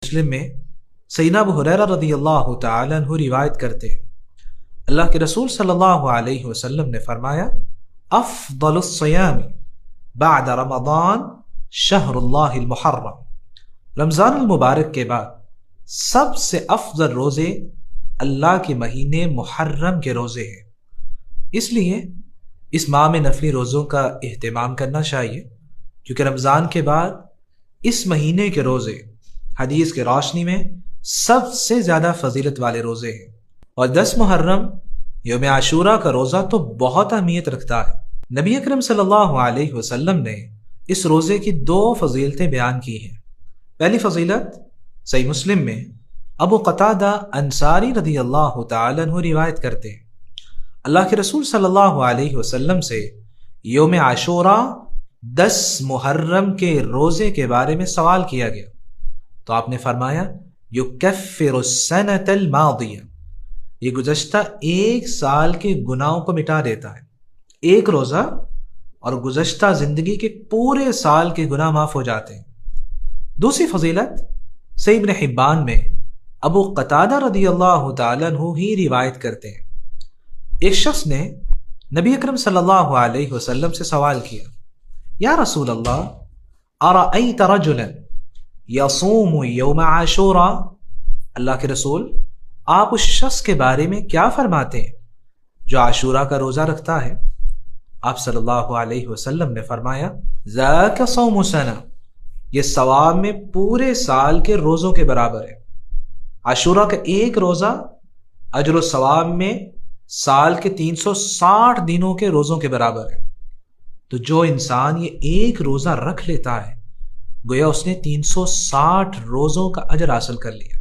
مسلم میں سیدنا ابو ہریرہ رضی اللہ تعالی عنہ روایت کرتے ہیں، اللہ کے رسول صلی اللہ علیہ وسلم نے فرمایا افضل الصیام بعد رمضان شہر اللہ المحرم، رمضان المبارک کے بعد سب سے افضل روزے اللہ کے مہینے محرم کے روزے ہیں۔ اس لیے اس ماہ میں نفلی روزوں کا اہتمام کرنا چاہیے، کیونکہ رمضان کے بعد اس مہینے کے روزے حدیث کے روشنی میں سب سے زیادہ فضیلت والے روزے ہیں۔ اور 10 محرم یوم عاشوراء کا روزہ تو بہت اہمیت رکھتا ہے۔ نبی اکرم صلی اللہ علیہ وسلم نے اس روزے کی 2 فضیلتیں بیان کی ہیں۔ پہلی فضیلت صحیح مسلم میں ابو قتادہ انصاری رضی اللہ تعالی عنہ روایت کرتے ہیں، اللہ کے رسول صلی اللہ علیہ وسلم سے یوم عاشوراء 10 محرم کے روزے کے بارے میں سوال کیا گیا تو آپ نے فرمایا یکفر السنۃ الماضیہ، یہ گزشتہ 1 سال کے گناہوں کو مٹا دیتا ہے۔ ایک روزہ اور گزشتہ زندگی کے پورے سال کے گناہ معاف ہو جاتے ہیں۔ دوسری فضیلت صحیح ابن حبان میں ابو قتادہ رضی اللہ تعالی عنہ ہی روایت کرتے ہیں، ایک شخص نے نبی اکرم صلی اللہ علیہ وسلم سے سوال کیا، یا رسول اللہ ارأیت رجلا یصوم یوم عاشوراء، اللہ کے رسول آپ اس شخص کے بارے میں کیا فرماتے ہیں جو عاشوراء کا روزہ رکھتا ہے؟ آپ صلی اللہ علیہ وسلم نے فرمایا ذاک صوم سنہ، یہ ثواب میں پورے سال کے روزوں کے برابر ہے۔ عاشوراء کا ایک روزہ اجر و ثواب میں سال کے 360 دنوں کے روزوں کے برابر ہے۔ تو جو انسان یہ ایک روزہ رکھ لیتا ہے گویا اس نے 360 روزوں کا اجر حاصل کر لیا۔